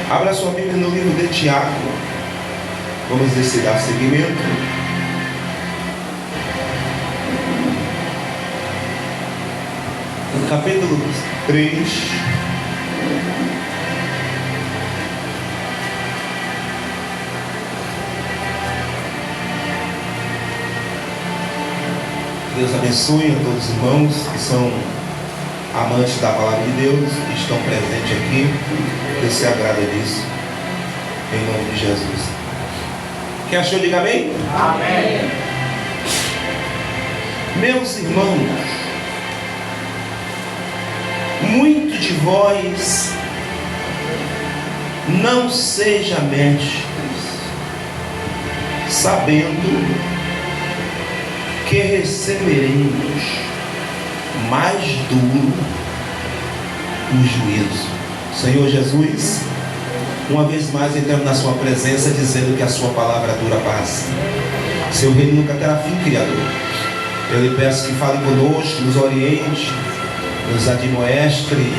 Abra sua Bíblia no livro de Tiago. Vamos dar seguimento. No capítulo 3. Deus abençoe a todos os irmãos que são amantes da palavra de Deus e estão presentes aqui. Deus se agrada disso, em nome de Jesus. Quem achou, diga amém? Amém. Meus irmãos, muito de vós não seja mestres, sabendo que receberemos mais duro o juízo. Senhor Jesus, uma vez mais entramos na sua presença dizendo que a sua palavra dura paz. Seu reino nunca terá fim, Criador. Eu lhe peço que fale conosco, nos oriente, nos admoestre,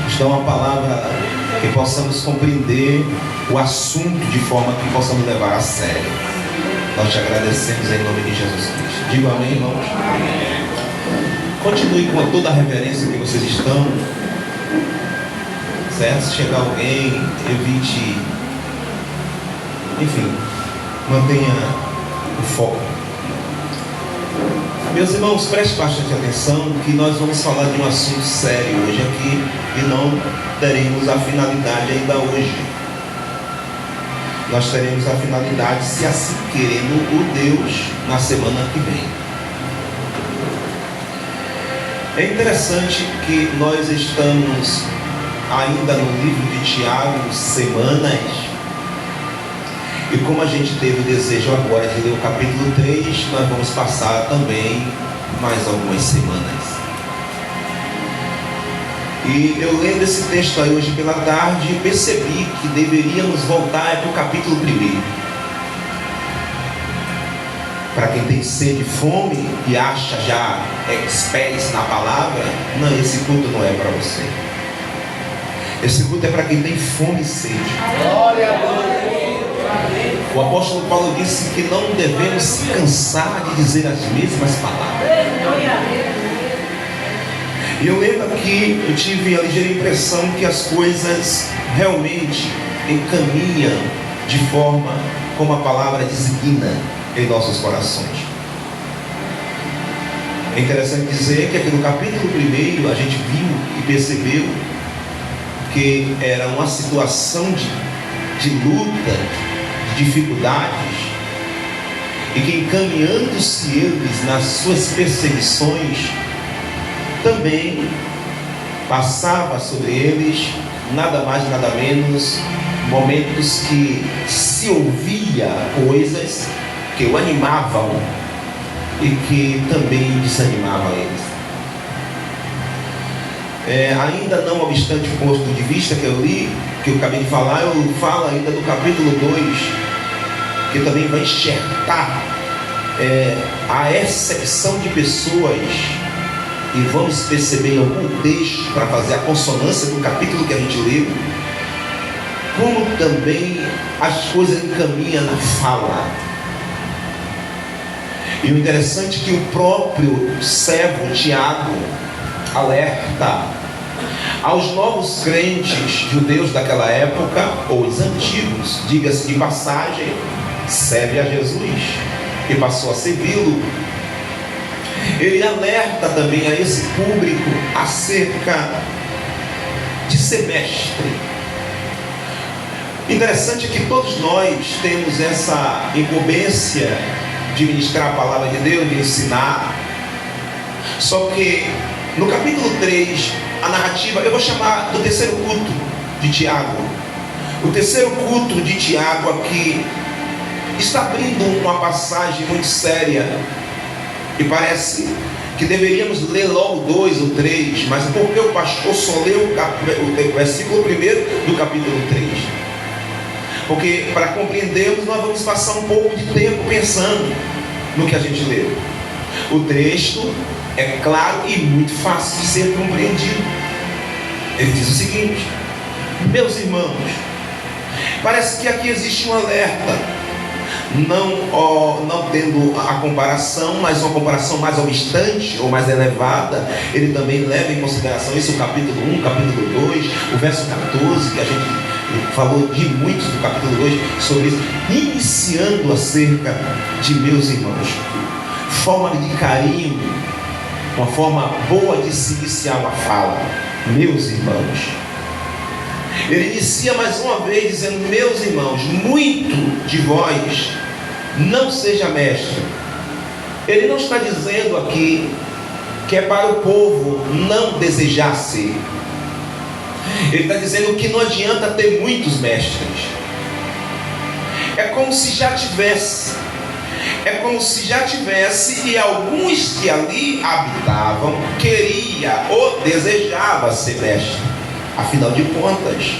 nos dê uma palavra que possamos compreender o assunto de forma que possamos levar a sério. Nós te agradecemos em nome de Jesus Cristo. Digo amém, irmãos? Amém. Continue com toda a reverência que vocês estão. Certo? Se chegar alguém, evite. Enfim, mantenha o foco. Meus irmãos, preste bastante atenção que nós vamos falar de um assunto sério hoje aqui e não teremos a finalidade ainda hoje. Nós teremos a finalidade, se assim querendo o Deus, na semana que vem. É interessante que nós estamos ainda no livro de Tiago, semanas, e como a gente teve o desejo agora de ler o capítulo 3, nós vamos passar também mais algumas semanas. E eu lendo esse texto aí hoje pela tarde, percebi que deveríamos voltar para o capítulo 1. Para quem tem sede e fome e acha já experts na palavra, não, esse culto não é para você. Esse culto é para quem tem fome e sede. Glória a Deus. O apóstolo Paulo disse que não devemos se cansar de dizer as mesmas palavras. E eu lembro que eu tive a ligeira impressão que as coisas realmente encaminham de forma como a palavra designa em nossos corações. É interessante dizer que aqui no capítulo 1 a gente viu e percebeu que era uma situação de luta, de dificuldades, e que encaminhando-se eles nas suas perseguições, também passava sobre eles nada mais nada menos momentos que se ouvia coisas que o animavam e que também desanimavam eles. Ainda não obstante o ponto de vista que eu li, que eu acabei de falar, eu falo ainda do capítulo 2, que também vai enxertar a excepção de pessoas, e vamos perceber em algum texto para fazer a consonância do capítulo que a gente leu, como também as coisas encaminham na fala. E o interessante é que o próprio servo Tiago alerta aos novos crentes judeus daquela época, ou os antigos, diga-se de passagem, serve a Jesus e passou a servi-lo. Ele alerta também a esse público acerca de ser mestre. Interessante é que todos nós temos essa incumbência de ministrar a palavra de Deus, de ensinar. Só que no capítulo 3, a narrativa, eu vou chamar do terceiro culto de Tiago. O terceiro culto de Tiago aqui está abrindo uma passagem muito séria. E parece que deveríamos ler logo 2 ou 3, mas porque o pastor só leu o versículo 1 do capítulo 3? Porque para compreendermos nós vamos passar um pouco de tempo pensando no que a gente leu. O texto é claro e muito fácil de ser compreendido. Ele diz o seguinte: meus irmãos, Parece que aqui existe um alerta, não tendo a comparação, mas uma comparação mais obstante ou mais elevada. Ele também leva em consideração isso, o capítulo 1, capítulo 2, o verso 14, que a gente falou de muitos do capítulo 2 sobre isso, iniciando acerca de meus irmãos. Forma de carinho, uma forma boa de se iniciar uma fala, meus irmãos. Ele inicia mais uma vez dizendo: meus irmãos, muito de vós não seja mestre. Ele não está dizendo aqui que é para o povo não desejar ser. Ele está dizendo que não adianta ter muitos mestres. É como se já tivesse. É como se já tivesse, e alguns que ali habitavam queria ou desejava ser mestre. Afinal de contas,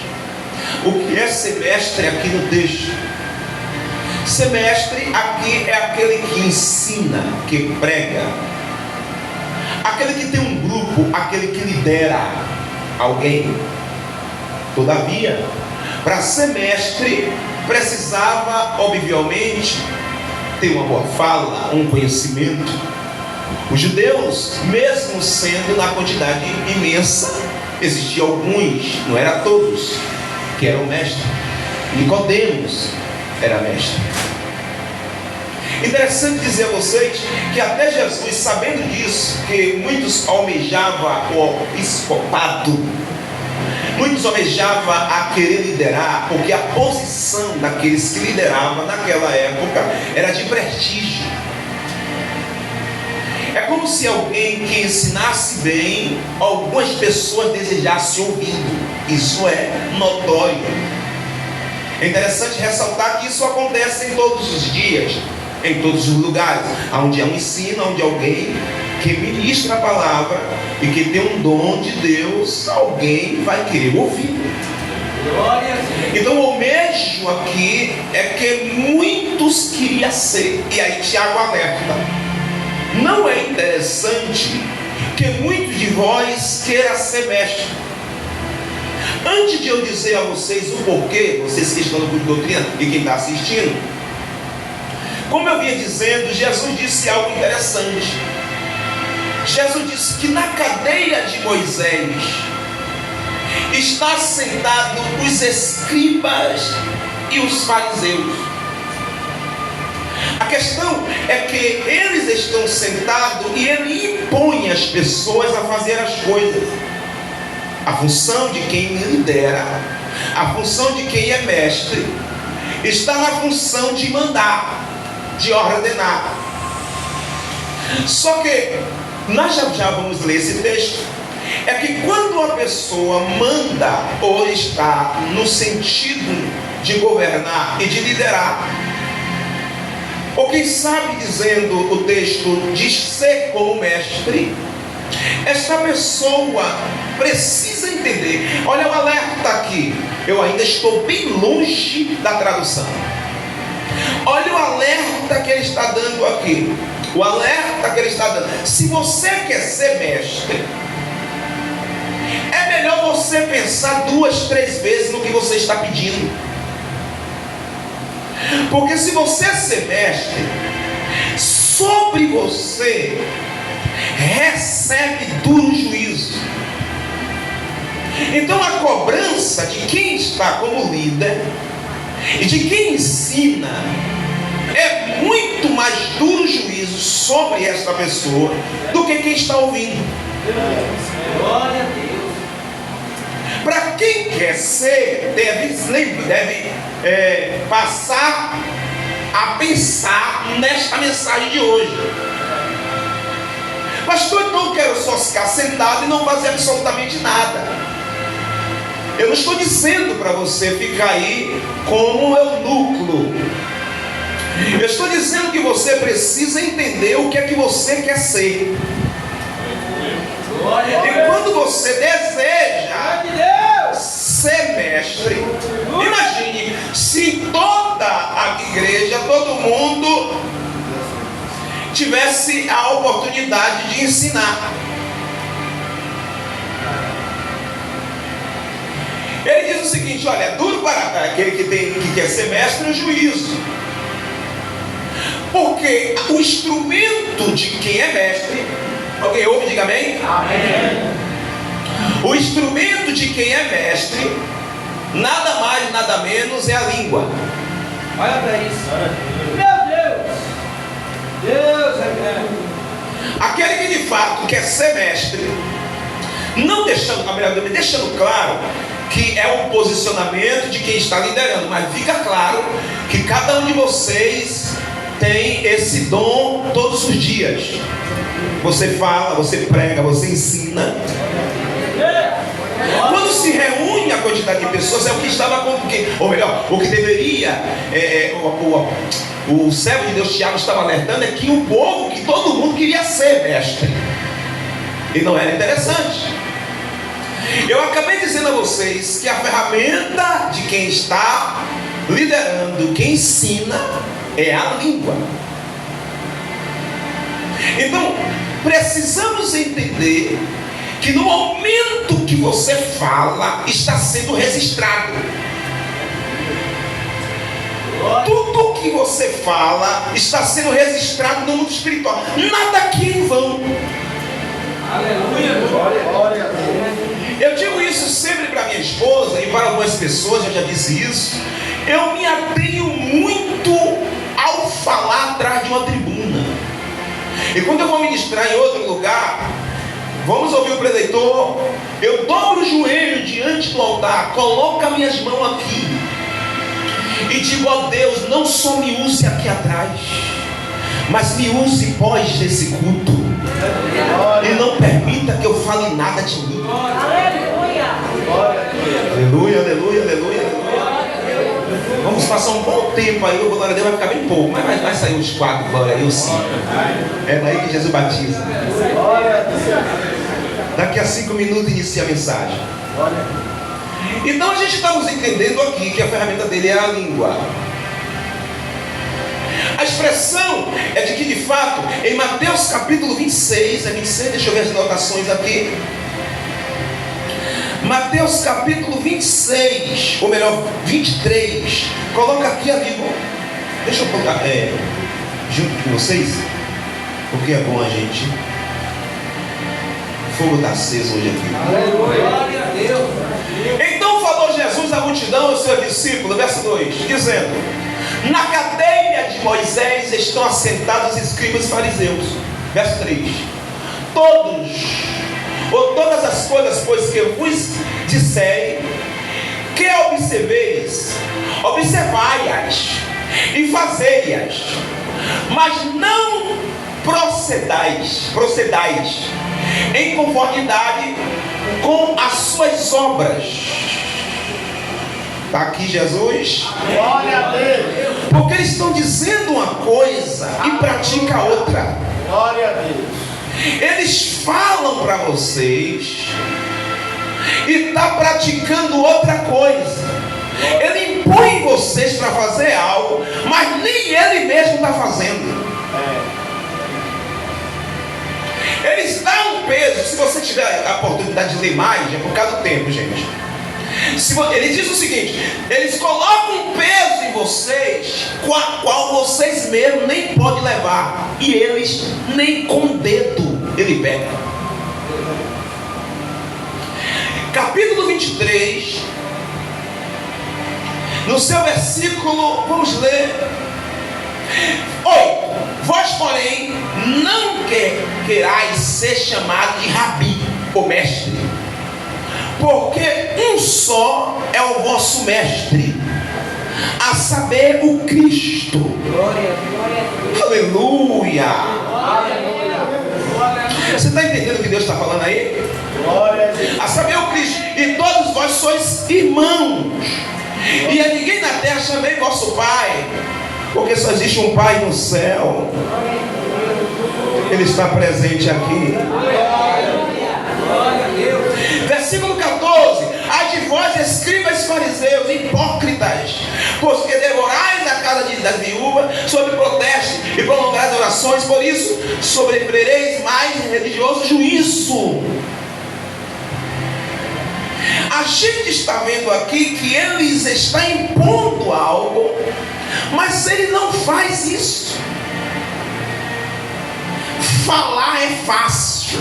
o que é ser mestre aqui no texto? Ser mestre aqui é aquele que ensina, que prega, aquele que tem um grupo, aquele que lidera alguém. Todavia, para ser mestre, precisava, obviamente, ter uma boa fala, um conhecimento. Os judeus, mesmo sendo na quantidade imensa, existiam alguns, não era todos, que eram mestres. Nicodemos era mestre. Interessante dizer a vocês que até Jesus, sabendo disso, que muitos almejavam o episcopado, muitos almejavam a querer liderar, porque a posição daqueles que lideravam naquela época era de prestígio. É como se alguém que ensinasse bem, algumas pessoas desejassem ouvido. Isso é notório. É interessante ressaltar que isso acontece em todos os dias, em todos os lugares, onde há um ensino, onde alguém que ministra a palavra e que tem um dom de Deus, alguém vai querer ouvir. Então o mesmo aqui é que muitos queriam ser, e aí Tiago alerta: não é interessante que muitos de vós queiram ser mestre. Antes de eu dizer a vocês o porquê, vocês que estão no culto de doutrina e quem está assistindo, como eu vinha dizendo, Jesus disse algo interessante. Jesus disse que na cadeira de Moisés está sentado os escribas e os fariseus. A questão é que eles estão sentados e ele impõe as pessoas a fazer as coisas. A função de quem lidera, a função de quem é mestre, está na função de mandar, de ordenar. Só que nós já vamos ler esse texto. É que quando uma pessoa manda ou está no sentido de governar e de liderar, ou quem sabe dizendo o texto de ser como mestre, esta pessoa precisa entender. Olha o alerta aqui. Eu ainda estou bem longe da tradução. Olha o alerta que ele está dando aqui. O alerta que ele está dando. Se você quer ser mestre, é melhor você pensar 2, 3 vezes no que você está pedindo. Porque se você ser mestre, sobre você recebe duro juízo. Então a cobrança de quem está como líder e de quem ensina é muito mais duro juízo sobre esta pessoa do que quem está ouvindo. Glória a Deus. Para quem quer ser, deve passar a pensar nesta mensagem de hoje. Pastor, então eu quero só ficar sentado e não fazer absolutamente nada. Eu não estou dizendo para você ficar aí como eunuco. Eu estou dizendo que você precisa entender o que é que você quer ser. E quando você deseja ser mestre, imagine se toda a igreja, todo mundo tivesse a oportunidade de ensinar. Ele diz o seguinte: olha, é duro para aquele que quer ser mestre o juízo, porque o instrumento de quem é mestre, alguém ouve, diga amém? Amém. O instrumento de quem é mestre, nada mais, nada menos, é a língua. Olha para isso. Meu Deus. Deus é grande. Aquele que de fato quer ser mestre, não deixando, deixando claro que é um posicionamento de quem está liderando, mas fica claro que cada um de vocês tem esse dom todos os dias. Você fala, você prega, você ensina. Quando se reúne a quantidade de pessoas, é o que estava acontecendo, ou melhor, o que deveria, o servo de Deus Tiago estava alertando, é que o povo, que todo mundo queria ser mestre, e não era interessante. Eu acabei dizendo a vocês que a ferramenta de quem está liderando, quem ensina, é a língua. Então, precisamos entender que no momento que você fala, está sendo registrado. Tudo que você fala está sendo registrado no mundo espiritual. Nada aqui é em vão. Aleluia. Glória a Deus. Eu digo isso sempre para minha esposa e para algumas pessoas, eu já disse isso. Eu me atenho muito ao falar atrás de uma tribuna. E quando eu vou ministrar em outro lugar, vamos ouvir o preletor, eu dobro o joelho diante do altar, coloco as minhas mãos aqui e digo: ó Deus, não só me use aqui atrás, mas me use pós esse culto, e não permita que eu fale nada de mim. Aleluia. Aleluia, aleluia, aleluia, aleluia. Vamos passar um bom tempo aí, o glória a Deus vai ficar bem pouco, mas vai sair os 4, glória a Deus sim. É daí que Jesus batiza. Daqui a 5 minutos inicia a mensagem. Então a gente estamos entendendo aqui que a ferramenta dele é a língua. A expressão é de que de fato, em Mateus capítulo 26, é 26, deixa eu ver as anotações aqui. Mateus capítulo 26, ou melhor, 23. Coloca aqui, amigo. Deixa eu colocar junto com vocês, porque é bom a gente. O fogo está aceso hoje aqui. Aleluia. Glória a Deus. Então falou Jesus à multidão, aos seus discípulos, verso 2, dizendo: na cadeia de Moisés estão assentados os escribas e fariseus. Verso 3: todos, ou todas as coisas, pois que eu vos disserem, que observeis, observai-as e fazei-as, mas não procedais em conformidade com as suas obras. Está aqui Jesus. Glória a Deus. Porque eles estão dizendo uma coisa e praticam outra. Glória a Deus. Eles falam para vocês e está praticando outra coisa. Ele impõe vocês para fazer algo, mas nem ele mesmo está fazendo. Eles dão um peso. Se você tiver a oportunidade de ler mais, é por causa do tempo, gente. Ele diz o seguinte: eles colocam um peso em vocês, qual vocês mesmos nem podem levar, e eles nem com o dedo ele pega. Capítulo 23, no seu versículo, vamos ler 8: vós porém não querais ser chamado de rabi, ou mestre, porque um só é o vosso mestre, a saber, o Cristo. Glória a Deus. Aleluia. Aleluia. Você está entendendo o que Deus está falando aí? Glória a Deus. A saber, o Cristo. E todos vós sois irmãos, e a ninguém na terra chamei vosso Pai, porque só existe um Pai no céu. Ele está presente aqui. Glória a Deus. Versículo 14: ai de vós, escribas e fariseus, hipócritas, pois que devorais a casa das viúvas sobre protesto e prolongais orações, por isso sofrereis mais religioso juízo. A gente está vendo aqui que eles estão impondo algo, mas ele não faz isso. Falar é fácil.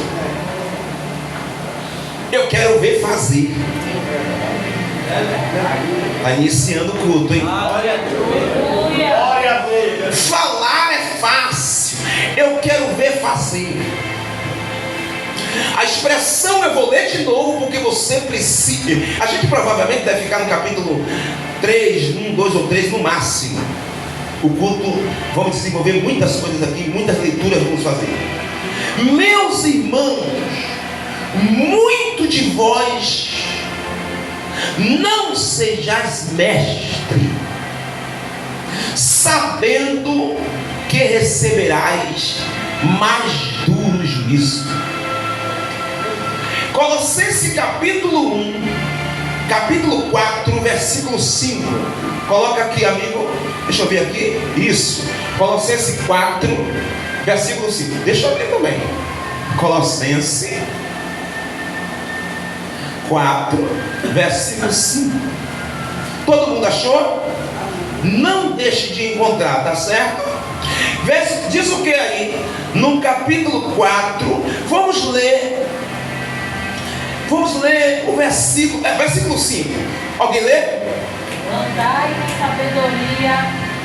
Eu quero ver fazer. Está iniciando o culto, hein? Falar é fácil. Eu quero ver fazer. A expressão eu vou ler de novo porque você precisa. A gente provavelmente deve ficar no capítulo 3, 1, 2 ou 3 no máximo. O culto, vamos desenvolver muitas coisas aqui, muitas leituras vamos fazer. Meus irmãos, muito de vós não sejais mestre, sabendo que receberás mais duro juízo. Colossenses capítulo 1, capítulo 4, versículo 5. Coloca aqui, amigo. Deixa eu ver aqui. Isso. Colossenses 4, versículo 5. Deixa eu ver também. Colossenses 4, versículo 5. Todo mundo achou? Não deixe de encontrar, tá certo? Diz o que aí? No capítulo 4, vamos ler o versículo 5. Alguém lê? Andai com sabedoria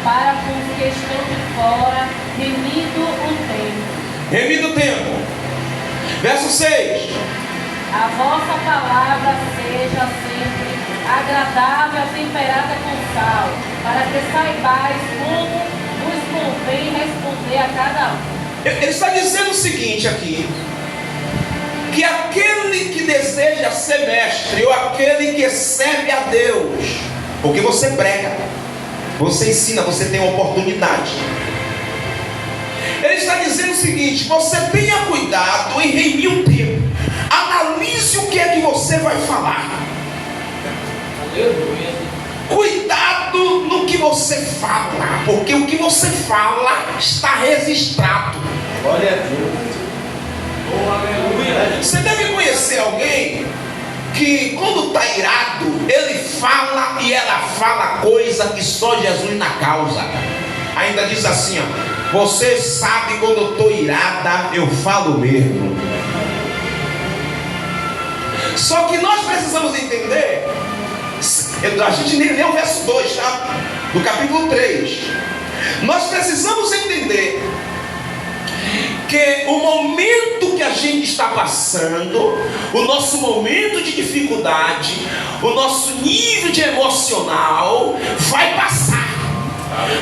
para com os que estão de fora, remido o tempo. Remido o tempo. Verso 6. A vossa palavra seja sempre agradável, temperada com sal, para que saibais como vos convém responder a cada um. Ele está dizendo o seguinte aqui: que aquele que deseja ser mestre, ou aquele que serve a Deus, porque você prega, você ensina, você tem uma oportunidade. Ele está dizendo o seguinte: você tenha cuidado em remir o tempo. Analise o que é que você vai falar. Aleluia. Cuidado no que você fala, porque o que você fala está registrado. Glória a Deus. Oh, aleluia. Você deve conhecer alguém que quando está irado, ele fala e ela fala coisa que só Jesus na causa. Ainda diz assim, ó: você sabe quando eu estou irada, eu falo mesmo. Só que nós precisamos entender, a gente nem leu o verso 2, tá? Do capítulo 3. Nós precisamos entender que o momento que a gente está passando, o nosso momento de dificuldade, o nosso nível de emocional vai passar.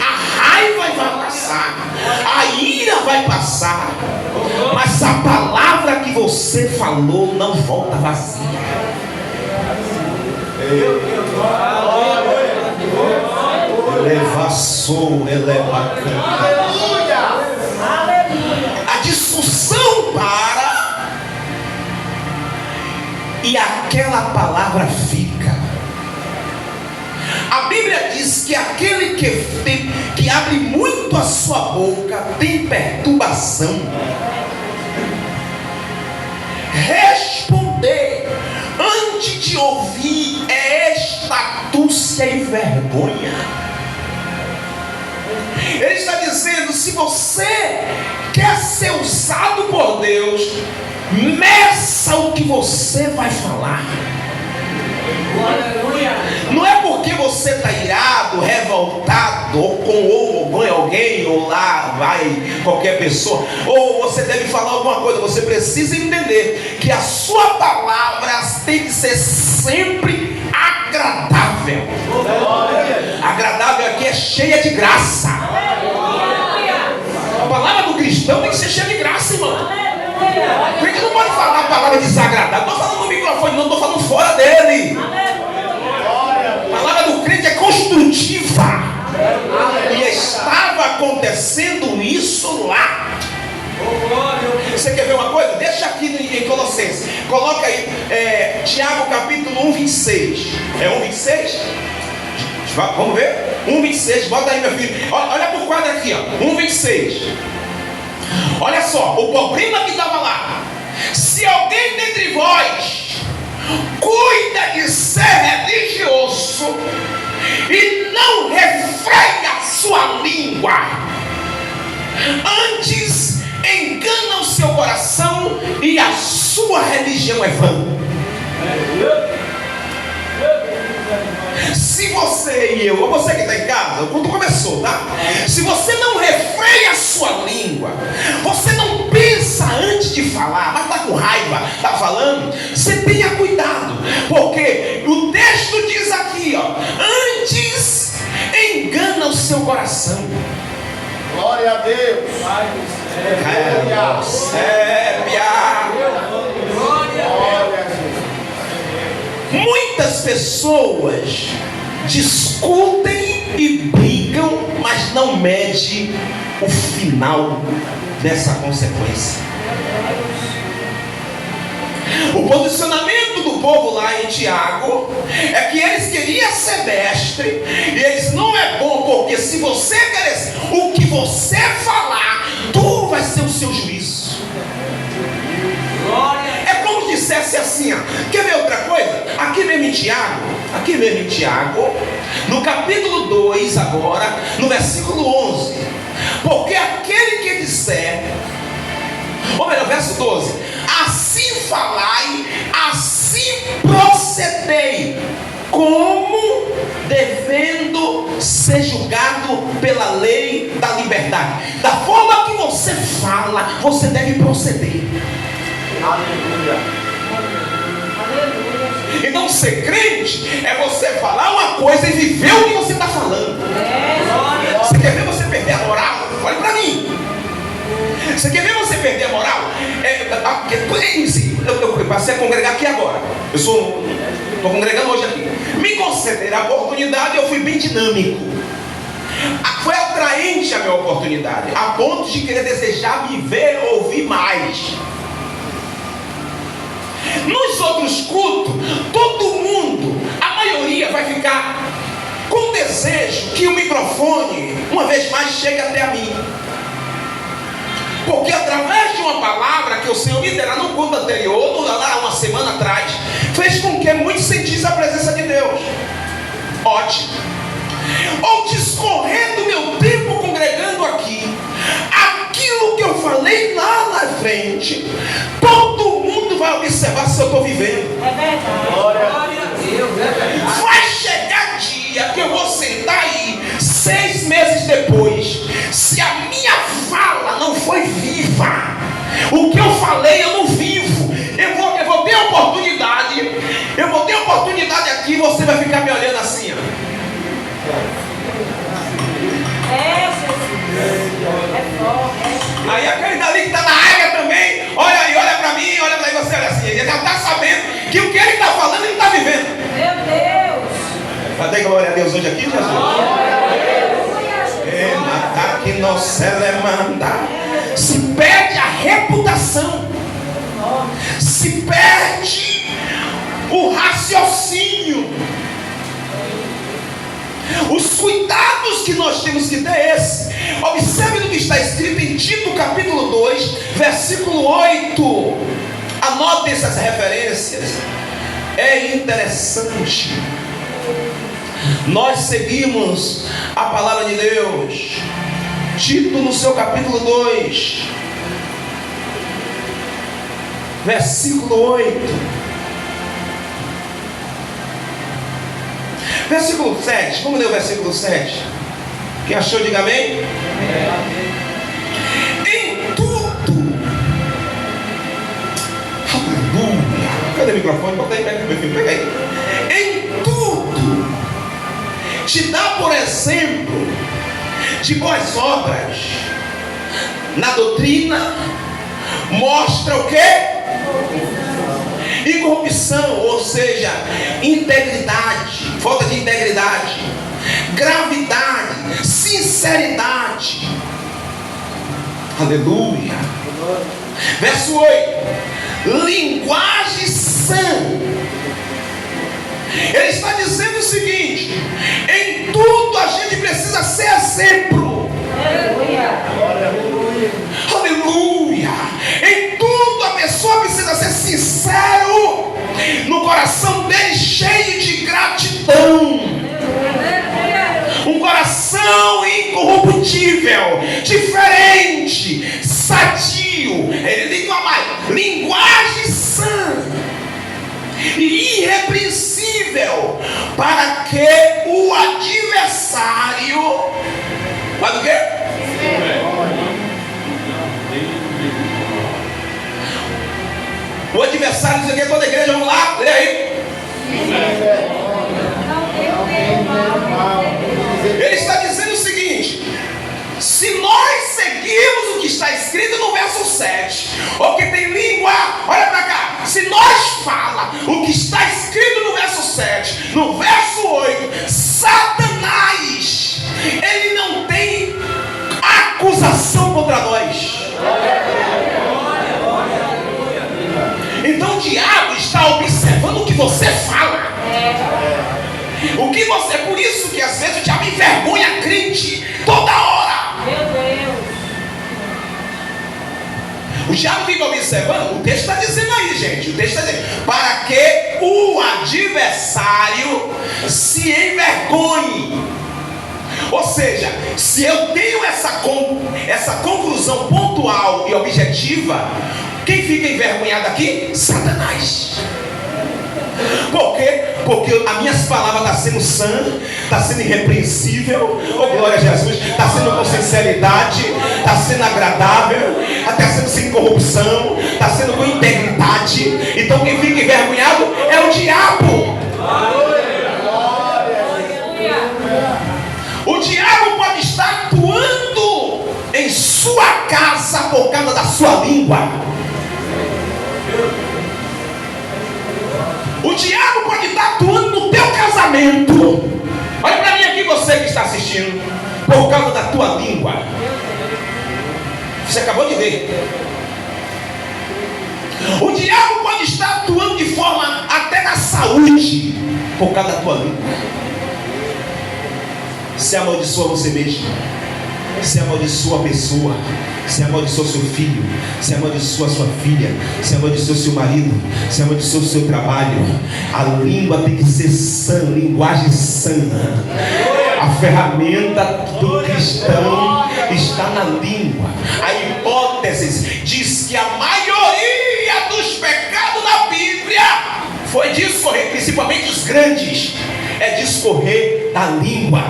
A raiva vai passar, a ira vai passar, mas a palavra que você falou não volta vazia. Elevação, a discussão para e aquela palavra fica. A Bíblia diz que aquele que abre muito a sua boca tem perturbação. Responder antes de ouvir é estatúcia e vergonha. Ele está dizendo: se você quer ser usado por Deus, meça o que você vai falar. Não é porque você está irado, revoltado, ou com alguém, ou lá vai qualquer pessoa, ou você deve falar alguma coisa. Você precisa entender que a sua palavra tem que ser sempre agradável. Agradável aqui é cheia de graça. A palavra do cristão tem que ser cheia de graça, irmão. A gente não pode falar a palavra desagradável. Não estou falando no microfone, não, estou falando fora dele. A palavra do crente é construtiva. E estava acontecendo isso lá. Você quer ver uma coisa? Deixa aqui em Colossenses. Coloca aí Tiago capítulo 1, 26. É 1, 26? Vamos ver? 1, 26. Bota aí, meu filho. Olha por quadro aqui, ó. 1, 26. Olha só, o problema que estava lá: se alguém dentre vós cuida de ser religioso e não refreia a sua língua. Antes engana o seu coração e a sua religião é vã. Se você e eu, ou você que está em casa, o culto começou, tá? Se você não refreia a sua língua, você não pensa antes de falar, mas está com raiva, está falando, você tenha cuidado, porque o texto diz aqui, ó, antes engana o seu coração. Glória a Deus. Muitas pessoas discutem e brigam, mas não medem o final dessa consequência. O posicionamento do povo lá em Tiago é que eles queriam ser mestre, e eles não é bom, porque se você quer o que você falar, tu vai ser o seu juízo. É como dissesse assim, ó, quer ver outra coisa? Aqui mesmo em Tiago, no capítulo 2 agora, no versículo 11, porque aquele que disser, ou melhor, verso 12, assim falai, assim procedei, como devendo ser julgado pela lei da liberdade. Da forma que você fala, você deve proceder. Aleluia. Então ser crente é você falar uma coisa e viver o que você está falando. Você quer ver você perder a moral? Olha para mim. Você quer ver você perder a moral? Eu passei a congregar aqui agora. Eu estou congregando hoje aqui. Me concederam a oportunidade, eu fui bem dinâmico. Foi atraente a minha oportunidade, a ponto de querer desejar me ver, ouvir mais. Nos outros cultos, todo mundo, a maioria vai ficar com desejo que o microfone, uma vez mais, chegue até a mim. Porque através de uma palavra que o Senhor me dera no culto anterior, lá uma semana atrás, fez com que muitos sentissem a presença de Deus. Ótimo. Ao discorrer do meu tempo congregando aqui, aquilo que eu falei lá na frente, todo mundo vai observar se eu estou vivendo. É verdade. Glória a Deus. Vai chegar dia que eu vou sentar aí 6 meses depois, se a minha fala não foi viva, o que eu falei eu não vivo, eu vou ter oportunidade aqui, você vai ficar me olhando assim, ó. É, Jesus. É forte. Aí aquele dali que está na área também, olha aí, olha para mim, olha para aí, você olha assim, ele já está sabendo que o que ele está falando, ele está vivendo. Meu Deus. Vai ter glória a Deus hoje aqui, Jesus? Se perde a reputação, se perde o raciocínio. Os cuidados que nós temos que ter é esse. Observe no que está escrito em Tito capítulo 2, versículo 8. Anote essas referências. É interessante. Nós seguimos a palavra de Deus. Tito no seu capítulo 2, versículo 8. Versículo 7, vamos ler o versículo 7. Quem achou, diga amém. Em tudo, aleluia. Cadê o microfone? Bota aí, pega meu filho, pega aí. Em tudo, te dá por exemplo de boas obras. Na doutrina, mostra o quê? Incorrupção, ou seja, integridade, falta de integridade, gravidade, sinceridade. Aleluia. Verso 8. Linguagem sã. Ele está dizendo o seguinte: em tudo a gente precisa ser exemplo. Aleluia. Aleluia. Em tudo a pessoa precisa ser sincero no coração dele cheio de gratidão, um coração incorruptível, diferente, sadio, linguagem sã e irrepreensível, para que o adversário, pode o quê? O adversário diz aqui, toda a igreja, vamos lá, lê aí. Ele está dizendo o seguinte: se nós seguirmos o que está escrito no verso 7, ou que tem língua, olha para cá, se nós fala o que está escrito no verso 7, no verso 8, Satanás, ele não tem acusação contra nós. Então o diabo está observando o que você fala. O que você, por isso que às vezes o diabo envergonha a crente toda hora. Meu Deus. O diabo fica observando. O texto está dizendo aí, gente. O texto está dizendo: para que o adversário se envergonhe. Ou seja, se eu tenho essa conclusão pontual e objetiva, quem fica envergonhado aqui? Satanás. Por quê? Porque as minhas palavras estão sendo sã, está sendo irrepreensível, oh glória a Jesus, está sendo com sinceridade, está sendo agradável, está sendo sem corrupção, está sendo com integridade. Então quem fica envergonhado é o diabo. O diabo pode estar atuando em sua casa por causa da sua língua. O diabo pode estar atuando no teu casamento. Olha para mim aqui, você que está assistindo, por causa da tua língua. Você acabou de ver. O diabo pode estar atuando de forma até na saúde, por causa da tua língua. Se amaldiçoa você mesmo, se amaldiçoa a pessoa, se amaldiçoa seu filho, se amaldiçoa sua filha, se amaldiçoa seu marido, se amaldiçoa o seu trabalho. A língua tem que ser sã, linguagem sã. A ferramenta do cristão está na língua. A hipótese diz que a maioria dos pecados da Bíblia foi discorrer, principalmente os grandes, é discorrer da língua.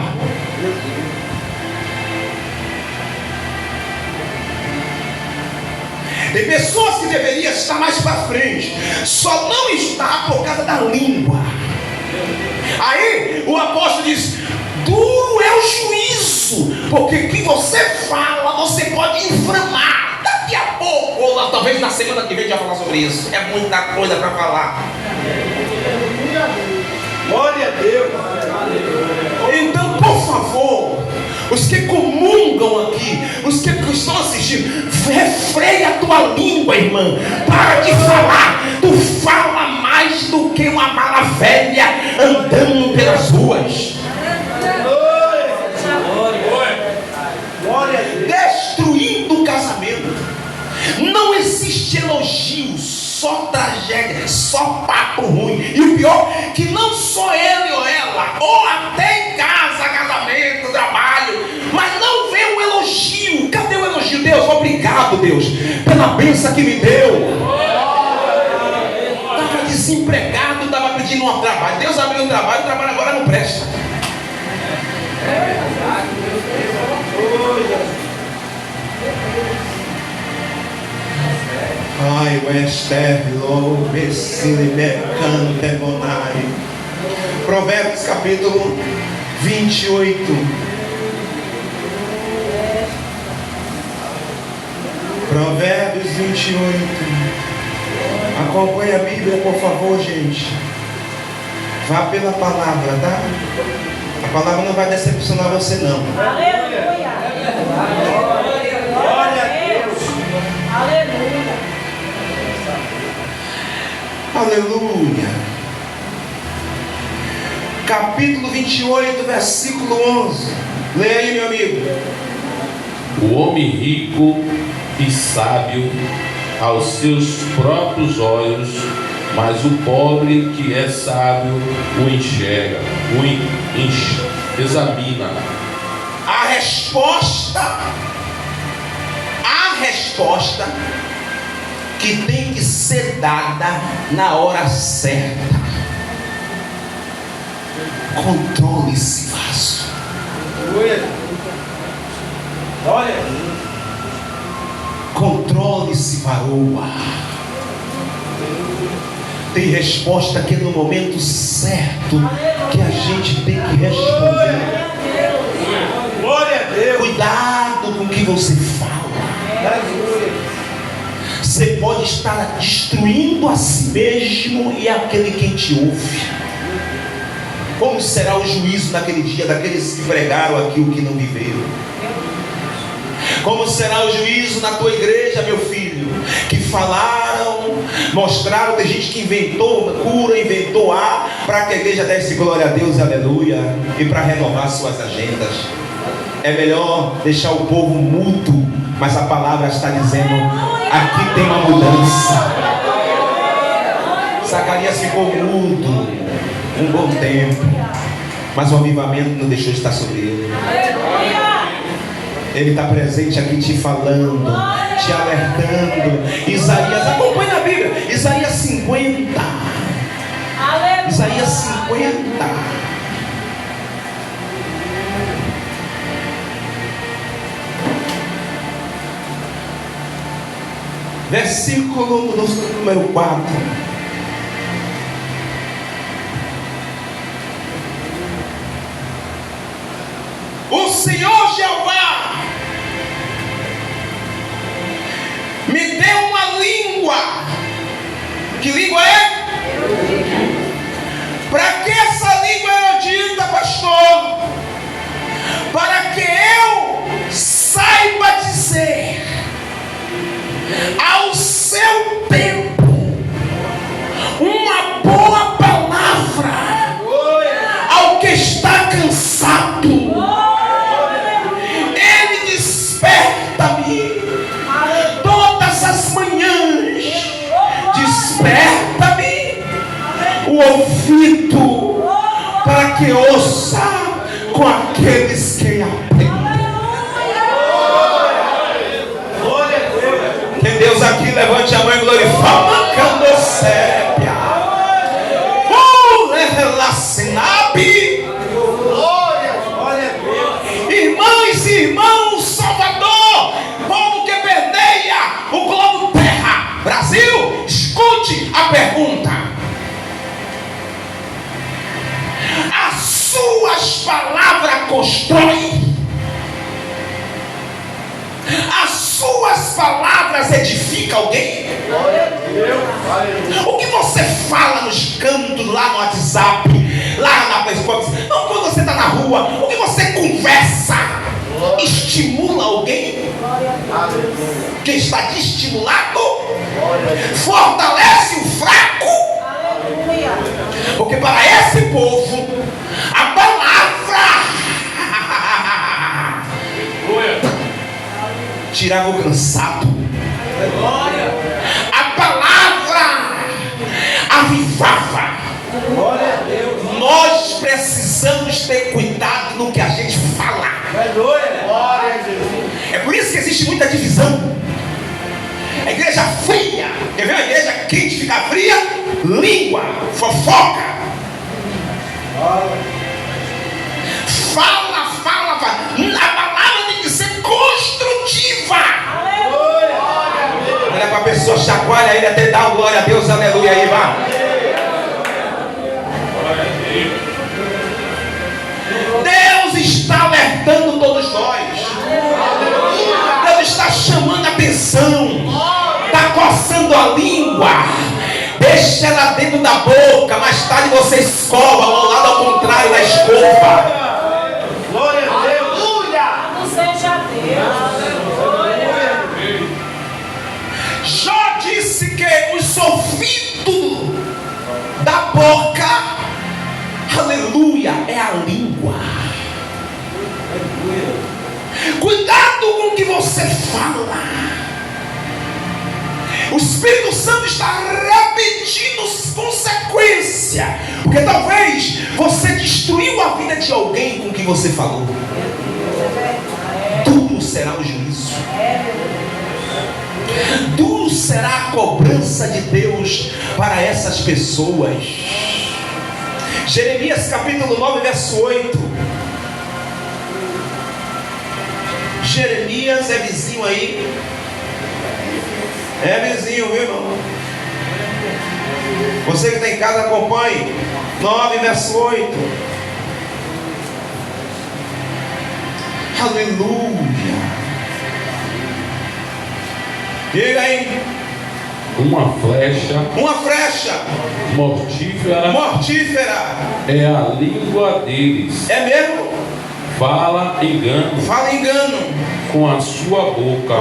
Tem pessoas que deveriam estar mais para frente, só não está por causa da língua. Aí o apóstolo diz: duro é o juízo, porque o que você fala, você pode inflamar. Daqui a pouco, ou talvez na semana que vem, a gente vai falar sobre isso. É muita coisa para falar. Glória a Deus. Então, por favor, os que comungam aqui, os que estão assistindo, refreia a tua língua, irmã. Para de falar. Tu fala mais do que uma mala velha andando pelas ruas. Destruindo o casamento. Não existe elogio, só tragédia, só papo ruim. E o pior, que não só ele ou ela, ou até em casa, casamento, trabalho, mas não vê um elogio. Cadê o elogio? Deus, obrigado, Deus, pela bênção que me deu. Estava desempregado, estava pedindo um trabalho. Deus abriu um trabalho, o trabalho agora não presta. Ai, o Esther, Provérbios capítulo 28. Provérbios 28. Acompanhe a Bíblia, por favor, gente. Vá pela palavra, tá? A palavra não vai decepcionar você, não. Aleluia. Glória a Deus. Aleluia. Aleluia. Capítulo 28, versículo 11. Leia aí, meu amigo. O homem rico e sábio aos seus próprios olhos mas o pobre que é sábio o enxerga, examina. A resposta que tem que ser dada na hora certa. Controle-se, vaso. Controle-se, varoa. Tem resposta que é no momento certo que a gente tem que responder. Glória a Deus. Cuidado com o que você fala. Você pode estar destruindo a si mesmo e aquele que te ouve. Como será o juízo naquele dia daqueles que pregaram aqui o que não viveram? Como será o juízo na tua igreja, meu filho? Que falaram, mostraram, tem gente que inventou cura, inventou para que a igreja desse glória a Deus, aleluia, e para renovar suas agendas. É melhor deixar o povo mudo, mas a palavra está dizendo, aqui tem uma mudança. Zacarias ficou mudo um bom tempo, mas o avivamento não deixou de estar sobre ele. Ele está presente aqui te falando, te alertando. Isaías, acompanha a Bíblia, Isaías 50. Isaías 50. Versículo número 4. O Senhor Jeová me deu uma língua. Que língua é? Para que essa língua é erudita, pastor? Para que eu saiba dizer ao seu tempo uma boa palavra ao que está cansado. Ele desperta-me todas as manhãs, desperta-me o ouvido para que ouça com aqueles que aprendem. Tem Deus aqui, levante a mão e glorifique. Irmãs e irmãos, Salvador, povo que perdeia o globo terra, Brasil, escute a pergunta. As suas palavras constroem? As suas palavras edificam alguém? O que você fala nos cantos, lá no WhatsApp, lá na Facebook, não, quando você está na rua, o que você conversa estimula alguém? Quem está desestimulado fortalece o fraco. Porque para esse povo a palavra tirava o cansado, a palavra avivava. Nós precisamos ter cuidado no que a gente fala. É por isso que existe muita divisão. A igreja fria, quer ver uma igreja quente ficar fria? Língua, fofoca. Fala. A palavra tem que ser construtiva. Olha para a pessoa, chacoalha ele até dar glória a Deus, aleluia aí, vá. Deus está alertando todos nós. Deus está chamando a atenção. Está coçando a língua. Deixa ela dentro da boca. Mais tarde você escova ao lado ao contrário da escova. Glória a Deus. Louvado seja Deus. Jó disse que os ouvidos da boca, aleluia, é a língua. Cuidado com o que você fala. O Espírito Santo está repetindo consequência, porque talvez você destruiu a vida de alguém com que você falou. Duro será o juízo, duro será a cobrança de Deus para essas pessoas. Jeremias capítulo 9, verso 8. Jeremias é vizinho aí. É vizinho, viu, irmão? Você que está em casa, acompanhe. 9, verso 8. Aleluia. Diga aí. Uma flecha mortífera é a língua deles. É mesmo? Fala engano com a sua boca.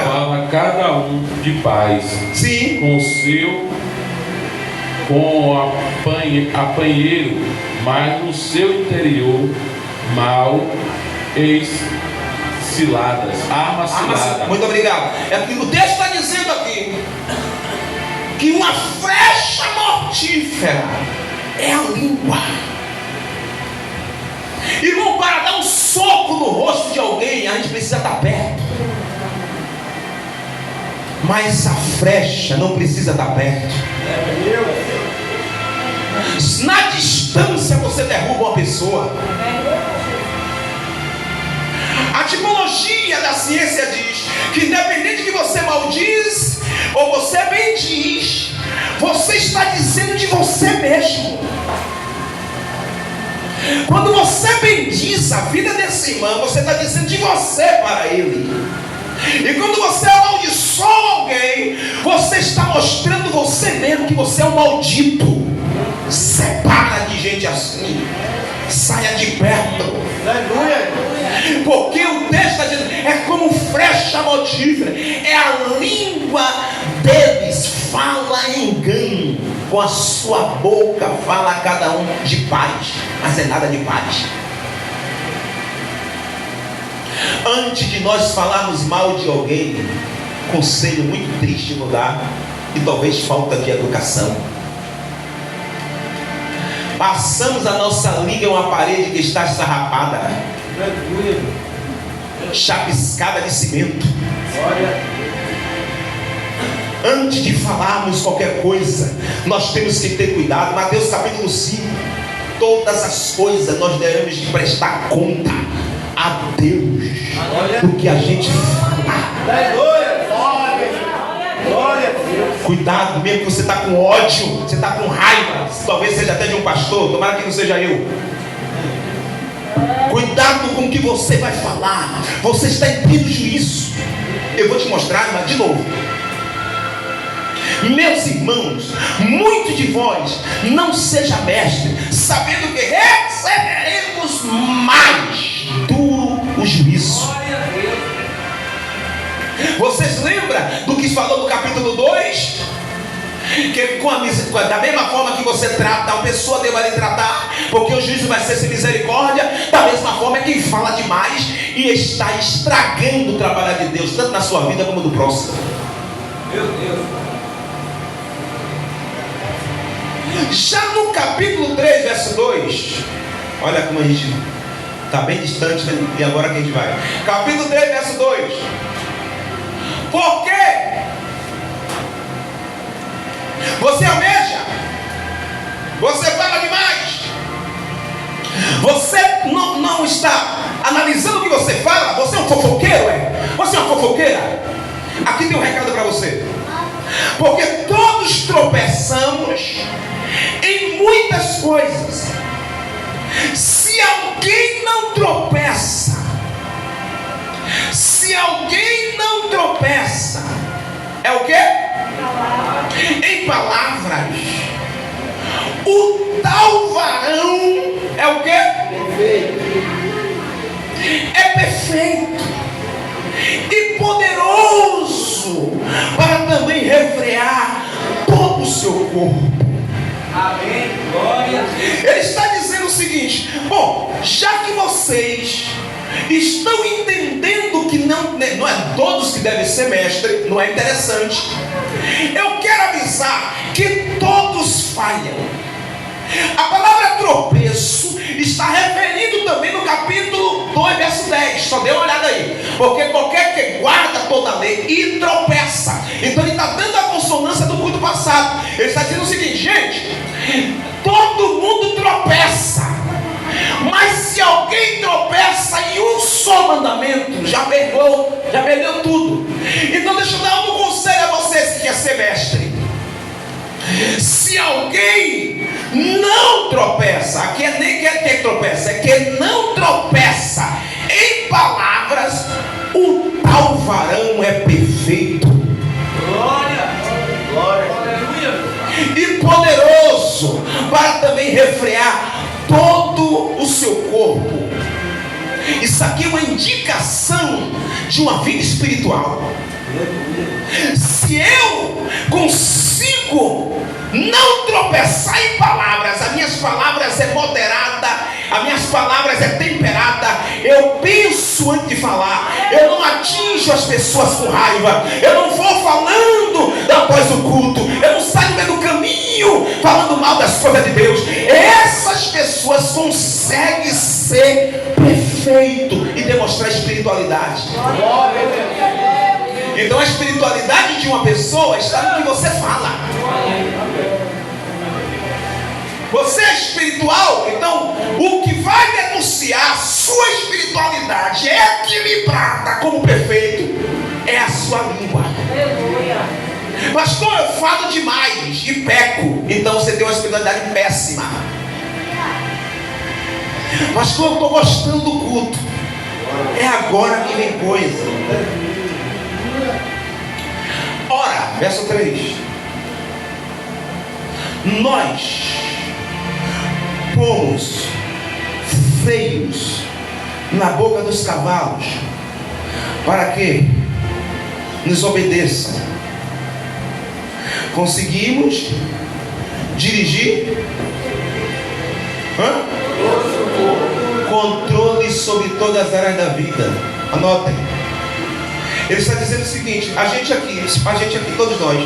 Fala cada um de paz. Sim. Com apanheiro, mas no seu interior mal ciladas, armas ciladas. Muito obrigado. É o que o texto está dizendo aqui, que uma flecha mortífera é a língua. Irmão, para dar um soco no rosto de alguém, a gente precisa estar perto. Mas a flecha não precisa estar perto. Na distância você derruba uma pessoa. A tipologia da ciência diz que independente que você maldiz ou você bendiz, você está dizendo de você mesmo. Quando você bendiz a vida desse irmão, você está dizendo de você para ele. E quando você amaldiçoa alguém, você está mostrando você mesmo que você é um maldito. Separa de gente assim. Saia de perto. Porque o texto está dizendo, é como flecha mortífera. É a língua deles, fala engano. Com a sua boca fala a cada um de paz, mas é nada de paz. Antes de nós falarmos mal de alguém, conselho muito triste vou dar, e talvez falta de educação. Passamos a nossa língua em uma parede que está esfarrapada, chapiscada de cimento. Antes de falarmos qualquer coisa, nós temos que ter cuidado. Mateus capítulo 5. Todas as coisas nós devemos prestar conta a Deus do que a gente fala. Cuidado, mesmo que você está com ódio, você está com raiva, talvez seja até de um pastor, tomara que não seja eu. Cuidado com o que você vai falar. Você está em pleno juízo. Eu vou te mostrar, mas de novo. Meus irmãos, muitos de vós não seja mestre, sabendo que receberemos mais duro o juízo. Vocês lembram do que falou no capítulo 2? Que da mesma forma que você trata, a pessoa deva lhe tratar, porque o juízo vai ser sem misericórdia. Da mesma forma é quem fala demais e está estragando o trabalho de Deus, tanto na sua vida como do próximo. Meu Deus. Já no capítulo 3, verso 2, olha como a gente está bem distante, e agora que a gente vai. Capítulo 3, verso 2. Por quê? Você almeja? Você fala demais? Você não está analisando o que você fala? Você é um fofoqueiro, Você é uma fofoqueira? Aqui tem um recado para você. Porque todos tropeçamos em muitas coisas. Se alguém não tropeça, é o quê? Em palavras. O tal varão é o quê? É perfeito e poderoso para também refrear todo o seu corpo. Amém, glória. Ele está dizendo o seguinte: bom, já que vocês estão entendendo que não é todos que se deve ser mestre, não é interessante. Eu quero avisar que todos falham. A palavra tropeço está referindo também no capítulo 2, verso 10. Só dê uma olhada aí. Porque qualquer que guarda toda a lei e tropeça. Então ele está dando a consonância do culto passado. Ele está dizendo o seguinte: gente, todo mundo tropeça. Mas se alguém tropeça em um só mandamento, já perdeu tudo. Então deixa eu dar um conselho a vocês que quer ser mestre. Se alguém não tropeça, aqui é nem que tropeça, é que não tropeça em palavras, o tal varão é perfeito. Glória, aleluia. E poderoso para também refrear todo o seu corpo. Isso aqui é uma indicação de uma vida espiritual. Se eu consigo não tropeçar em palavras, as minhas palavras é moderada, as minhas palavras é temperada, eu penso antes de falar, eu não atinjo as pessoas com raiva, eu não vou falando após o culto, eu não saio no meio do caminho falando mal das coisas de Deus. Essas pessoas conseguem ser perfeito e demonstrar espiritualidade. Então a espiritualidade de uma pessoa está no que você fala. Você é espiritual, então o que vai denunciar a sua espiritualidade é equilibrada como perfeito é a sua língua. Pastor, eu falo demais e peco. Então você tem uma espiritualidade péssima. Pastor, eu estou gostando do culto. É agora que vem coisa. Ora, verso 3. Nós pomos freios na boca dos cavalos para que nos obedeçam. Conseguimos dirigir controle sobre todas as áreas da vida. Anotem. Ele está dizendo o seguinte: a gente aqui, todos nós,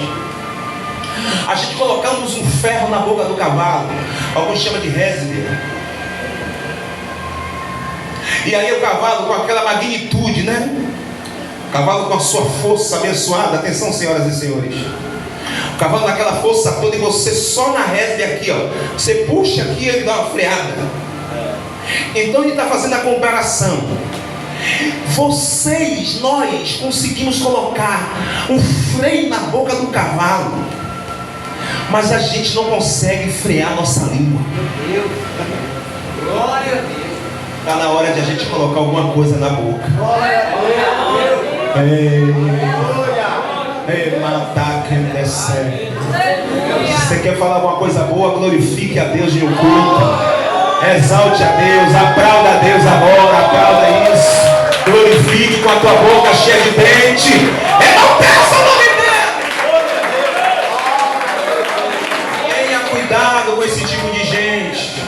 a gente colocamos um ferro na boca do cavalo, alguns chamam de résidea. E aí o cavalo com aquela magnitude, né? O cavalo com a sua força abençoada. Atenção, senhoras e senhores. O cavalo naquela força toda, e você só na résidea aqui, ó. Você puxa aqui e ele dá uma freada. Então ele está fazendo a comparação. Nós conseguimos colocar um freio na boca do cavalo, mas a gente não consegue frear a nossa língua. Glória a Deus. Está na hora de a gente colocar alguma coisa na boca. Glória a Deus. Você quer falar alguma coisa boa? Glorifique a Deus em um culto. Exalte a Deus, aplauda a Deus agora, aplauda isso. Glorifique com a tua boca cheia de dente. Enalteça o nome dele. Tenha cuidado com esse tipo de gente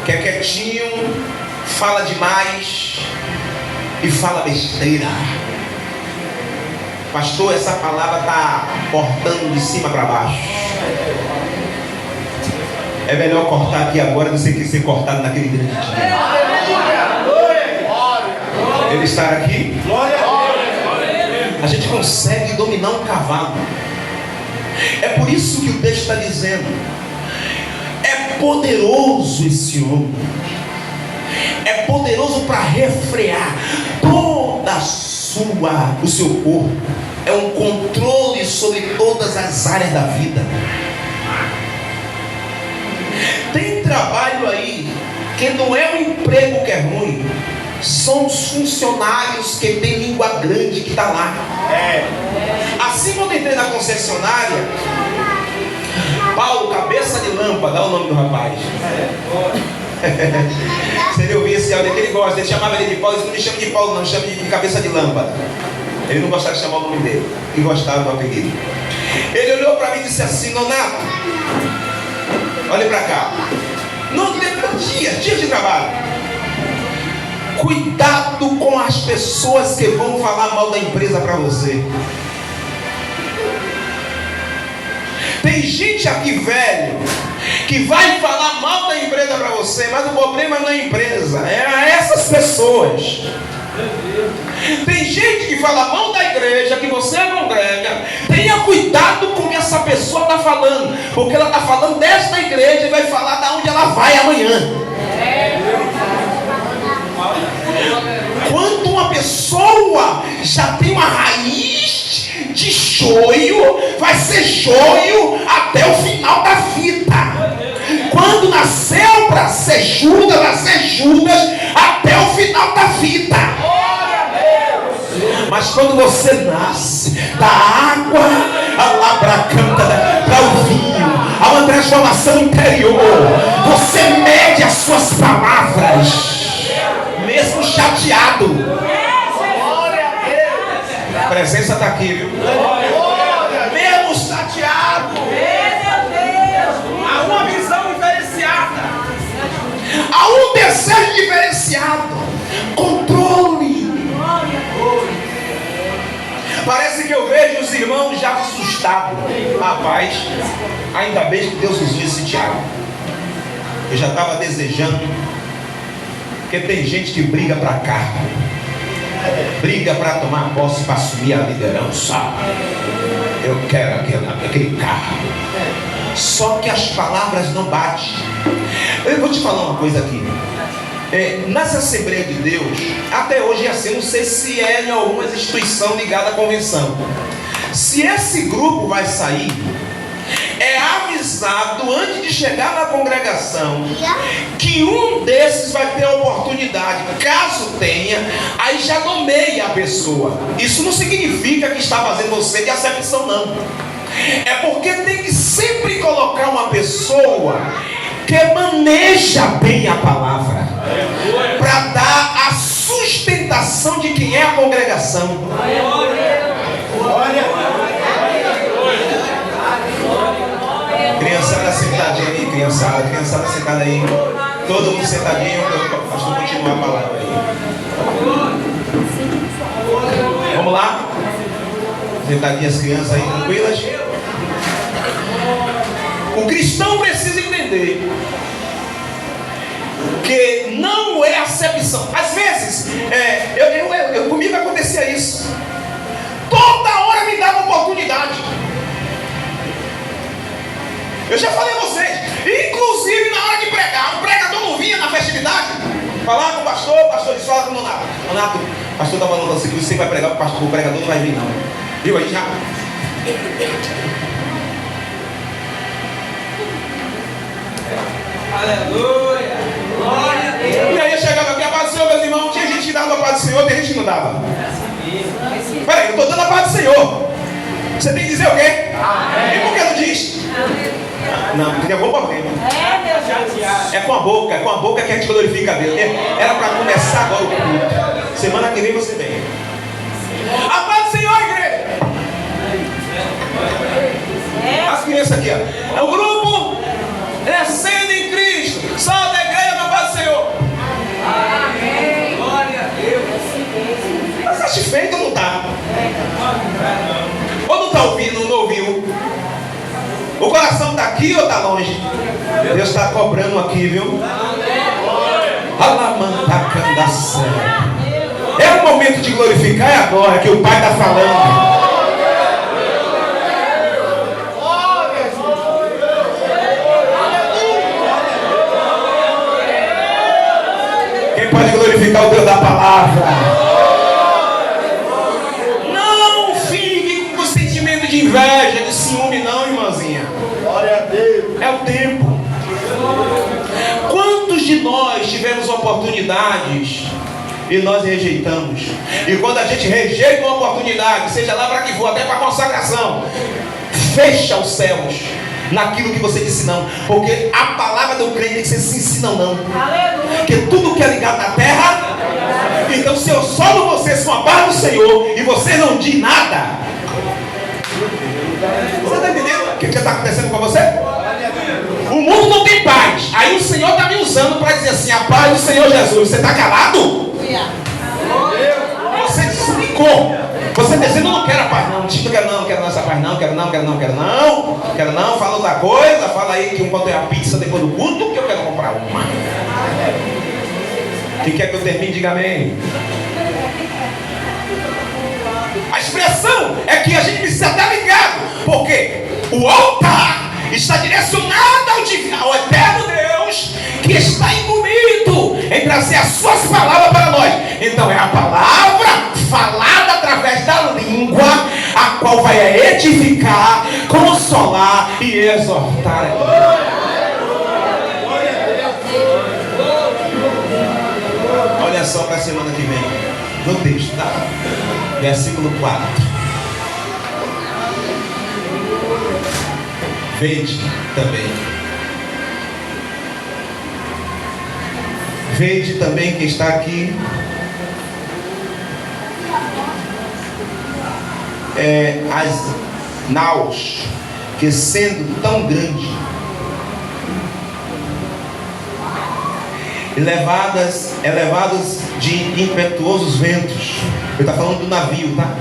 que é quietinho, fala demais e fala besteira. Pastor, essa palavra está cortando de cima para baixo. É melhor cortar aqui agora do que ser cortado naquele grande dia. Ele está aqui. A gente consegue dominar um cavalo. É por isso que o texto está dizendo: é poderoso esse homem. É poderoso para refrear toda o seu corpo. É um controle sobre todas as áreas da vida. Tem trabalho aí que não é um emprego que é ruim, são os funcionários que tem língua grande que está lá. Assim, quando entrei na concessionária, Paulo, cabeça de lâmpada, dá o nome do rapaz. Se ele ouvir esse áudio que ele gosta, ele chamava ele de Paulo. Ele não me chama de Paulo, não, chama de cabeça de lâmpada. Ele não gostava de chamar o nome dele, ele gostava do apelido. Ele olhou para mim e disse assim: Nonato, olha para cá. Não, dias de trabalho. Cuidado com são as pessoas que vão falar mal da empresa para você. Tem gente aqui, velho, que vai falar mal da empresa para você, mas o problema não é a empresa, é essas pessoas. Tem gente que fala mal da igreja, que você congrega. Tenha cuidado com o que essa pessoa está falando, porque ela está falando desta igreja e vai falar de onde ela vai amanhã. Quando uma pessoa já tem uma raiz de joio, vai ser joio até o final da vida. Quando nasceu para ser Judas, vai ser Judas até o final da vida. Mas quando você nasce da água para o vinho, há uma transformação interior. Você mede as suas palavras, mesmo chateado. A presença está aqui, viu? Mesmo chateado. Há uma visão diferenciada. Há um desejo diferenciado. Controle. Parece que eu vejo os irmãos já assustados. Rapaz, ainda bem que Deus usou esse Tiago. Eu já estava desejando. Porque tem gente que briga para cá, briga para tomar posse, para assumir a liderança. Eu quero aquele carro. Só que as palavras não batem. Eu vou te falar uma coisa aqui. Nessa Assembleia de Deus, até hoje é assim, não sei se é em alguma instituição ligada à convenção. Se esse grupo vai sair, é avisado antes de chegar na congregação que um desses vai ter a oportunidade. Caso tenha, aí já nomeia a pessoa. Isso não significa que está fazendo você de acepção, não. É porque tem que sempre colocar uma pessoa que maneja bem a palavra, para dar a sustentação de quem é a congregação. Criançada sentadinha aí, criançada sentada aí. Todo mundo sentadinho, o pastor continua a palavra aí. Vamos lá? Sentadinhas as crianças aí, tranquilas? O cristão precisa entender que não é acepção. Às vezes, comigo acontecia isso. Toda hora me dava oportunidade. Eu já falei a vocês, inclusive na hora de pregar, o pregador não vinha na festividade. Falar com o pastor disse, fala com o Donato. Donato, o pastor está falando assim, que você vai pregar, o pregador não vai vir não. Viu aí já? Aleluia! Glória a Deus! E aí eu chegava aqui, a paz do Senhor, meus irmãos. Tinha gente que dava a paz do Senhor, tem gente que não dava. Peraí, eu estou dando a paz do Senhor. Você tem que dizer o quê? Amém. E por que não diz? Não, porque é bom problema. É com a boca que a gente glorifica a Deus. Era para começar agora o culto. Semana que vem você vem. A paz do Senhor, igreja! As crianças aqui, ó. É um grupo crescendo em Cristo. Só da igreja na paz do Senhor. Amém. Glória a Deus. Está satisfeito ou não está? Ou não está ouvindo, não ouviu? O coração está aqui ou está longe? Deus está cobrando aqui, viu? É o momento de glorificar, é agora que o Pai está falando. Quem pode glorificar o Deus da palavra? Não fique com sentimento de inveja, de ciúme, não, irmãzinha. Glória a Deus. É o tempo. Quantos de nós tivemos oportunidades e nós rejeitamos? E quando a gente rejeita uma oportunidade, seja lá para que for, até para consagração, fecha os céus naquilo que você disse não. Porque a palavra do crente tem que ser sim, sim, não, não. Aleluia. Porque tudo que é ligado na terra. Então se eu solo vocês com a paz do Senhor e você não diz nada, você está entendendo o que está acontecendo com você? O mundo não tem paz. Aí o Senhor está me usando para dizer assim, a paz do Senhor Jesus. Você está calado? ficou. Você dizendo, eu não quero a paz não, não quero não essa paz não, quero não, fala outra coisa, fala aí que enquanto é a pizza depois do culto, que eu quero comprar uma. Quem quer que eu termine, diga amém. A expressão é que a gente precisa estar ligado, porque o altar está direcionado ao eterno Deus, que está incumbido em trazer as suas palavras para nós. Então é a palavra falada através da língua, a qual vai edificar, consolar e exortar. Olha só para a semana que vem, no texto, tá? Versículo 4. Vede também que está aqui as naus, que sendo tão grande, elevadas de impetuosos ventos. Ele está falando do navio, tá?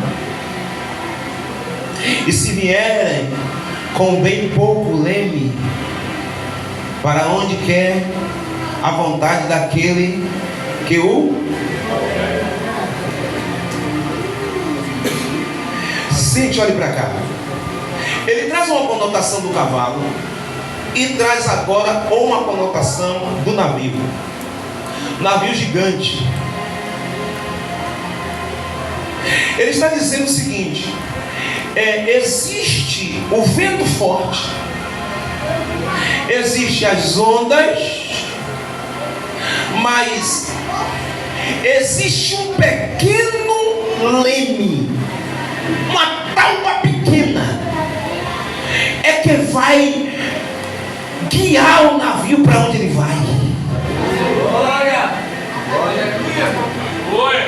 E se vierem com bem pouco leme, para onde quer a vontade daquele que o sente. Olhe para cá. Ele traz uma conotação do cavalo e traz agora uma conotação do navio. Navio gigante. Ele está dizendo o seguinte: existe o vento forte, existe as ondas, mas existe um pequeno leme, uma tábua pequena, é que vai guiar o navio para onde ele vai. Glória! Glória!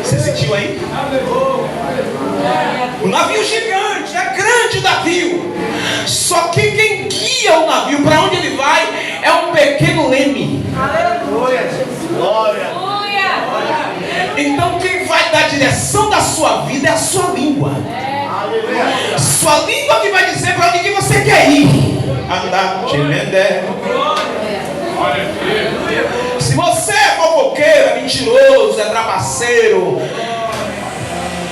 Você sentiu aí? O navio gigante, é grande o navio. Só que quem guia o navio para onde ele vai é um pequeno leme. Aleluia! Glória! Então quem vai dar a direção da sua vida é a sua língua. Sua língua que vai dizer para onde que você quer ir. Andar, se você é fofoqueiro, é mentiroso, é trapaceiro,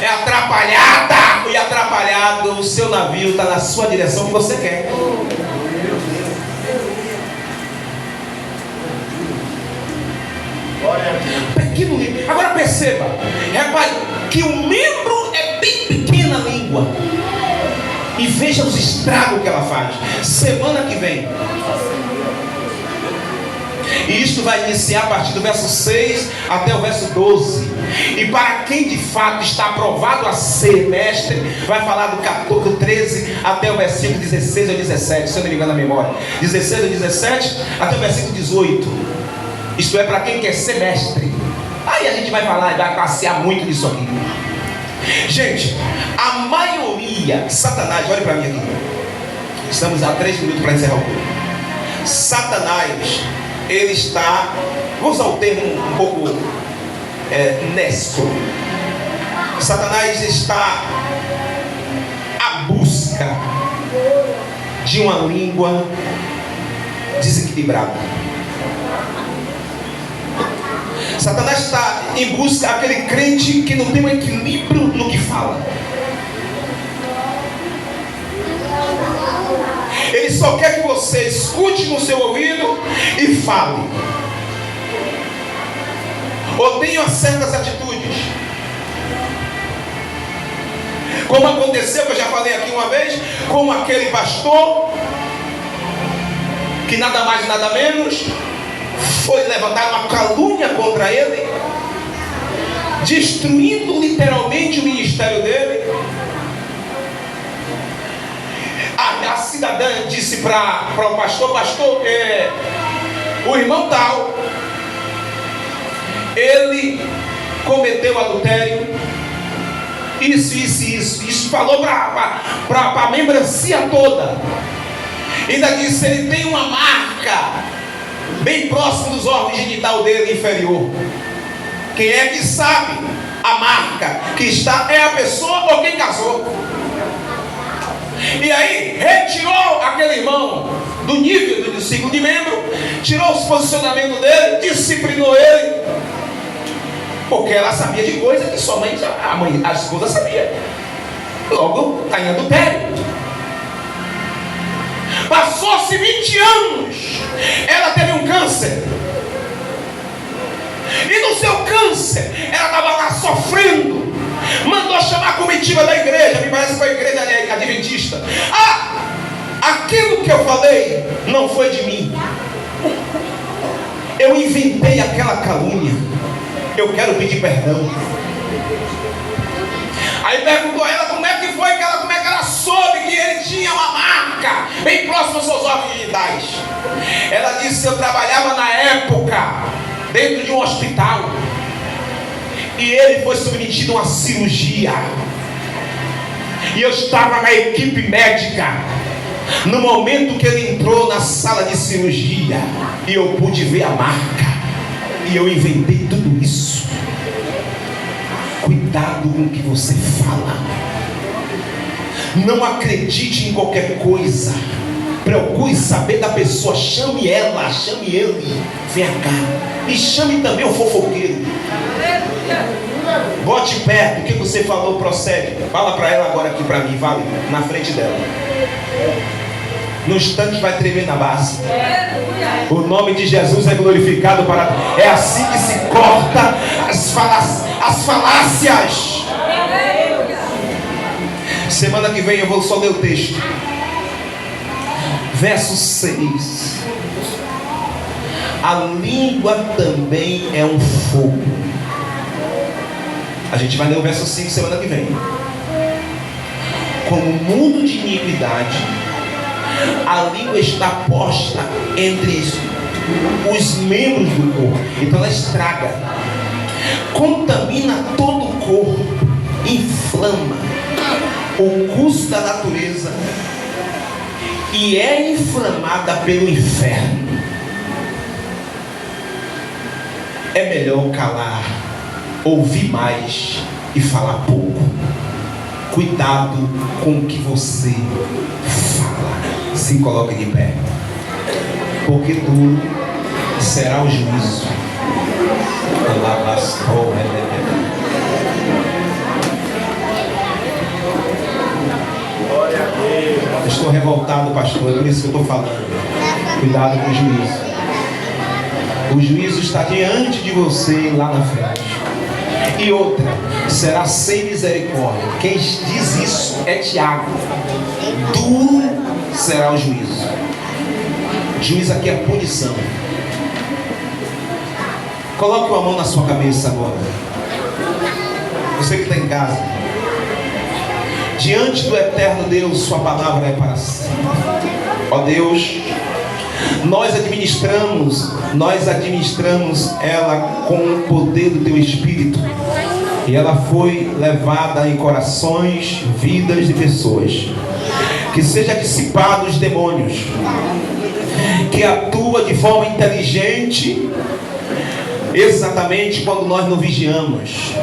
é atrapalhada e atrapalhado, o seu navio está na sua direção que você quer. Pequeno livro. Agora perceba, repare que o membro é bem pequena a língua. E veja os estragos que ela faz. Semana que vem. E isto vai iniciar a partir do verso 6 até o verso 12. E para quem de fato está aprovado a ser mestre, vai falar do capítulo 13 até o versículo 16 ou 17, se eu não me engano a memória. 16 ou 17 até o versículo 18. Isto é para quem quer ser mestre. Aí a gente vai falar e vai passear muito nisso aqui. Gente, a maioria, Satanás, olha para mim aqui. Estamos a 3 minutos para encerrar o culto. Satanás, ele está, vou usar o termo um pouco honesto. Satanás está à busca de uma língua desequilibrada. Satanás está em busca daquele crente que não tem um equilíbrio no que fala. Ele só quer que você escute no seu ouvido e fale. Ou tenha certas atitudes. Como aconteceu, que eu já falei aqui uma vez, com aquele pastor que nada mais nada menos foi levantar uma calúnia contra ele, destruindo literalmente o ministério dele. A cidadã disse para o pastor: pastor, o irmão tal, ele cometeu adultério, isso falou para a membresia toda. Ainda disse: ele tem uma marca bem próximo dos órgãos genital dele inferior. Quem é que sabe a marca que está é a pessoa ou quem casou. E aí retirou aquele irmão do nível do ciclo de membro, tirou os posicionamentos dele, disciplinou ele, porque ela sabia de coisa que somente a esposa sabia. Logo está em adultério. Passou-se 20 anos, ela teve um câncer. E no seu câncer, ela estava lá sofrendo. Mandou chamar a comitiva da igreja, me parece que foi a igreja adventista. Aquilo que eu falei não foi de mim. Eu inventei aquela calúnia. Eu quero pedir perdão. Aí perguntou a ela como é que ela soube que ele tinha uma marca bem próximo aos seus órgãos genitais. Ela disse: eu trabalhava na época dentro de um hospital e ele foi submetido a uma cirurgia, e eu estava na equipe médica no momento que ele entrou na sala de cirurgia, e eu pude ver a marca, e eu inventei tudo isso. Cuidado com o que você fala. Não acredite em qualquer coisa. Procure saber da pessoa. Chame ela, chame ele. Vem cá. E chame também o fofoqueiro. Bote perto. O que você falou procede. Fala para ela agora aqui para mim. Vale na frente dela. No instante vai tremer na base. O nome de Jesus é glorificado para... É assim que se corta as falácias. Semana que vem eu vou só ler o texto. Verso 6. A língua também é um fogo. A gente vai ler o verso 5 semana que vem. Como mundo de iniquidade, a língua está posta entre os membros do corpo. Então ela estraga, contamina todo o corpo, inflama o curso da natureza e é inflamada pelo inferno. É melhor calar, ouvir mais e falar pouco. Cuidado com o que você fala. Se coloque de pé, porque duro será o juízo. Eu estou revoltado, pastor, é por isso que eu estou falando. Cuidado com o juízo. O juízo está diante de você lá na frente. E outra, será sem misericórdia. Quem diz isso é Tiago. Duro será o juízo. Juízo aqui é punição. Coloque uma mão na sua cabeça agora. Você que está em casa. Diante do eterno Deus, sua palavra é para sempre. Ó Deus, nós administramos ela com o poder do teu Espírito. E ela foi levada em corações, vidas de pessoas. Que seja dissipado os demônios, que atua de forma inteligente, exatamente quando nós não vigiamos.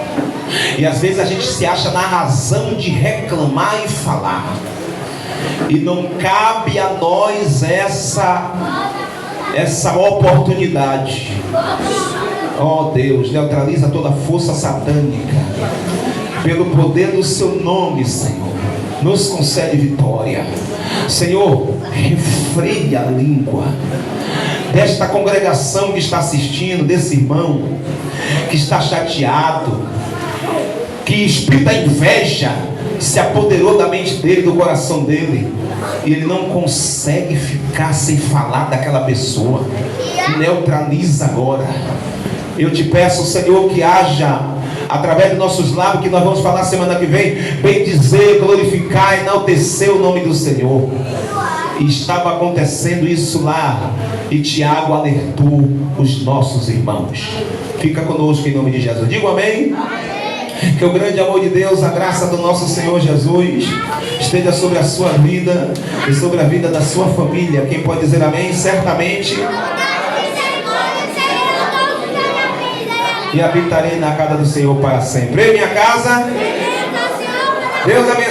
E às vezes a gente se acha na razão de reclamar e falar, e não cabe a nós essa oportunidade. Ó Deus, neutraliza toda força satânica pelo poder do seu nome, Senhor. Nos concede vitória. Senhor, refreia a língua desta congregação que está assistindo, desse irmão que está chateado, que espírito da inveja se apoderou da mente dele, do coração dele, e ele não consegue ficar sem falar daquela pessoa. Neutraliza agora. Eu te peço, Senhor, que haja através dos nossos lábios, que nós vamos falar semana que vem, bem dizer, glorificar, enaltecer o nome do Senhor. E estava acontecendo isso lá, e Tiago alertou os nossos irmãos. Fica conosco em nome de Jesus. Digo amém. Que o grande amor de Deus, a graça do nosso Senhor Jesus esteja sobre a sua vida e sobre a vida da sua família. Quem pode dizer amém? Certamente e habitarei na casa do Senhor para sempre. Em minha casa, Deus abençoe.